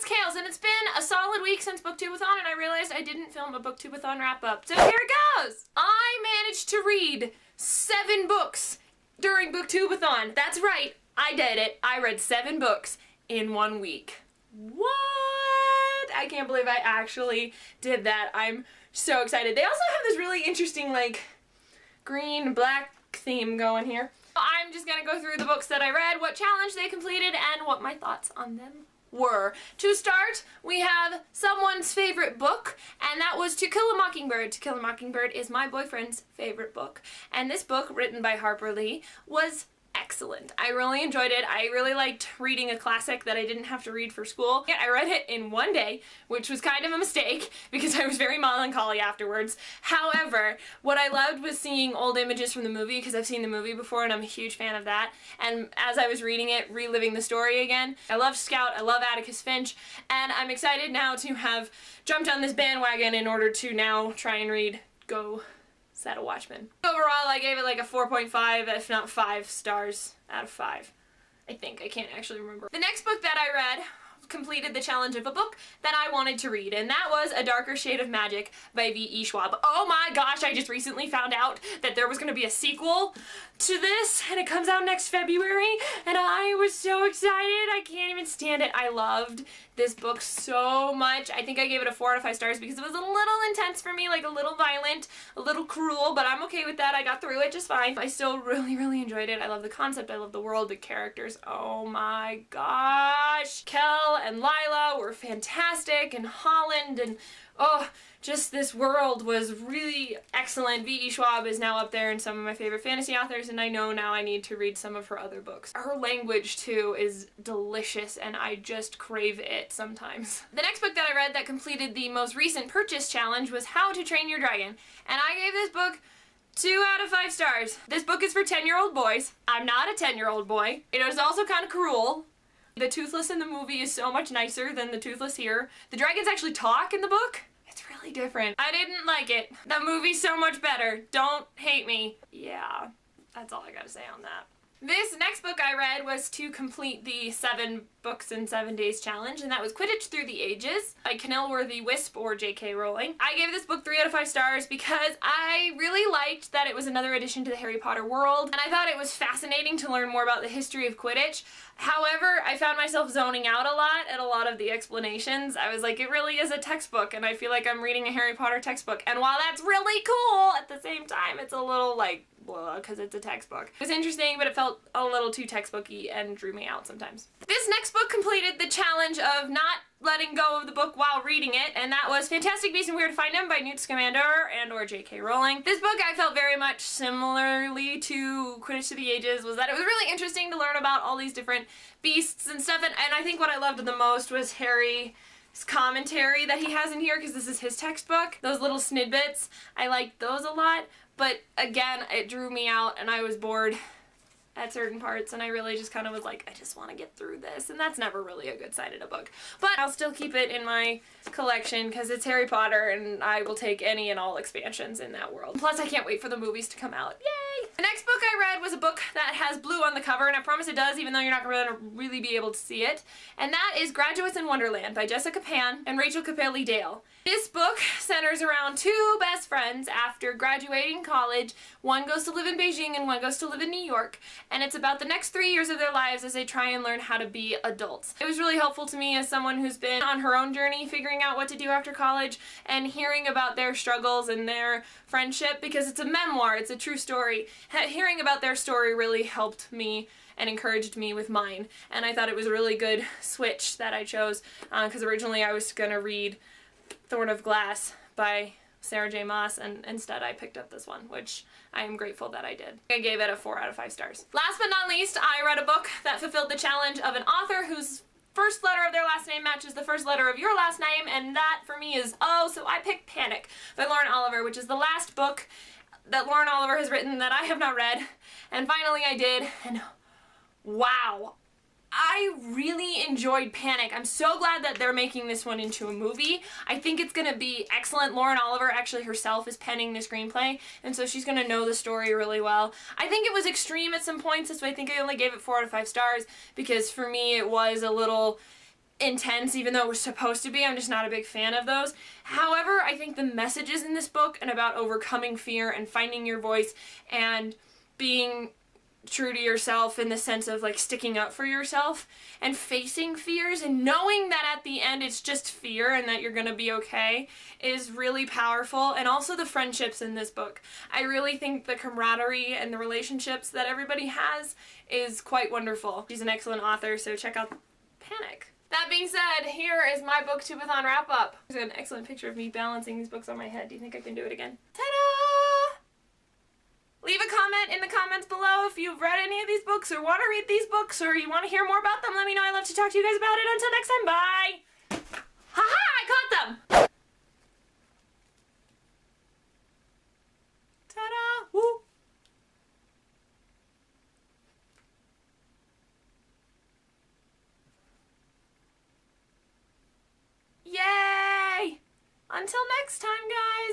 it's Kales, and it's been a solid week since BookTubeAthon, and I realized I didn't film a BookTubeAthon wrap up. So here it goes! I managed to read 7 books during BookTubeAthon. That's right, I did it. I read 7 books in 1 week. What? I can't believe I actually did that. I'm so excited. They also have this really interesting, like, green black theme going here. I'm just gonna go through the books that I read, what challenge they completed, and what my thoughts on them were. To start, we have someone's favorite book, and that was To Kill a Mockingbird. To Kill a Mockingbird is my boyfriend's favorite book, and this book, written by Harper was excellent. I really enjoyed it. I really liked reading a classic that I didn't have to read for school. I read it in 1 day, which was kind of a mistake because I was very melancholy afterwards. However, what I loved was seeing old images from the movie, because I've seen the movie before and I'm a huge fan of that. And as I was reading it, reliving the story again. I love Scout, I love Atticus Finch, and I'm excited now to have jumped on this bandwagon in order to now try and read Go Set a Watchman. Overall, I gave it like a 4.5, if not 5 stars out of 5. I think. I can't actually remember. The next book that I read completed the challenge of a book that I wanted to read, and that was A Darker Shade of Magic by V.E. Schwab. Oh my gosh, I just recently found out that there was going to be a sequel to this, and it comes out next February, and I was so excited. I can't even stand it. I loved this book so much. I think I gave it a 4 out of 5 stars because it was a little intense for me, like a little violent, a little cruel, but I'm okay with that. I got through it just fine. I still really enjoyed it. I love the concept, I love the world, the characters. Oh my gosh. Kel and Lila were fantastic, and Holland, and oh, just this world was really excellent. V.E. Schwab is now up there in some of my favorite fantasy authors, and I know now I need to read some of her other books. Her language, too, is delicious, and I just crave it sometimes. The next book that I read that completed the most recent purchase challenge was How to Train Your Dragon, and I gave this book 2 out of 5 stars. This book is for 10-year-old boys. I'm not a 10-year-old boy. It is also kind of cruel. The Toothless in the movie is so much nicer than the Toothless here. The dragons actually talk in the book. It's really different. I didn't like it. The movie's so much better. Don't hate me. Yeah, that's all I gotta say on that. This next book I read was to complete the 7 books in 7 days challenge, and that was Quidditch Through the Ages by Kenilworthy Wisp or J.K. Rowling. I gave this book 3 out of 5 stars because I really liked that it was another addition to the Harry Potter world, and I thought it was fascinating to learn more about the history of Quidditch. However, I found myself zoning out a lot at a lot of the explanations. I was like, it really is a textbook, and I feel like I'm reading a Harry Potter textbook, and while that's really cool, at the same time it's a little like because it's a textbook. It was interesting, but it felt a little too textbooky and drew me out sometimes. This next book completed the challenge of not letting go of the book while reading it, and that was Fantastic Beasts and Where to Find Them by Newt Scamander and or J.K. Rowling. This book I felt very much similarly to Quidditch Through the Ages, was that it was really interesting to learn about all these different beasts and stuff, and I think what I loved the most was Harry's commentary that he has in here, because this is his textbook. Those little snidbits, I liked those a lot. But again, it drew me out and I was bored at certain parts, and I really just kind of was like, I just want to get through this, and that's never really a good sign in a book. But I'll still keep it in my collection because it's Harry Potter, and I will take any and all expansions in that world. Plus, I can't wait for the movies to come out. Yay! The next book I read was a book that has blue on the cover, and I promise it does, even though you're not going to really be able to see it, and that is Graduates in Wonderland by Jessica Pan and Rachel Kapelke-Dale. This book centers around 2 best friends after graduating college. One goes to live in Beijing and one goes to live in New York, and it's about the next 3 years of their lives as they try and learn how to be adults. It was really helpful to me as someone who's been on her own journey figuring out what to do after college, and hearing about their struggles and their friendship, because it's a memoir, it's a true story. Hearing about their story really helped me and encouraged me with mine, and I thought it was a really good switch that I chose, because originally I was gonna read Thorn of Glass by Sarah J. Maas, and instead I picked up this one, which I am grateful that I did. I gave it a 4 out of 5 stars. Last but not least, I read a book that fulfilled the challenge of an author whose first letter of their last name matches the first letter of your last name, and that for me is O, so I picked Panic by Lauren Oliver, which is the last book that Lauren Oliver has written that I have not read, and finally I did, and wow. I really enjoyed Panic. I'm so glad that they're making this one into a movie. I think it's gonna be excellent. Lauren Oliver actually herself is penning the screenplay, and so she's gonna know the story really well. I think it was extreme at some points, so I think I only gave it 4 out of 5 stars, because for me it was a little intense, even though it was supposed to be. I'm just not a big fan of those. However, I think the messages in this book and about overcoming fear and finding your voice and being true to yourself in the sense of like sticking up for yourself and facing fears and knowing that at the end it's just fear and that you're gonna be okay is really powerful. And also the friendships in this book. I really think the camaraderie and the relationships that everybody has is quite wonderful. She's an excellent author, so check out Panic. That being said, here is my BookTubeAthon Wrap Up. There's an excellent picture of me balancing these books on my head. Do you think I can do it again? Ta-da! Leave a comment in the comments below if you've read any of these books or want to read these books or you want to hear more about them. Let me know. I love to talk to you guys about it. Until next time, bye! Haha! I caught them! Ta-da! Woo! Yay! Until next time, guys!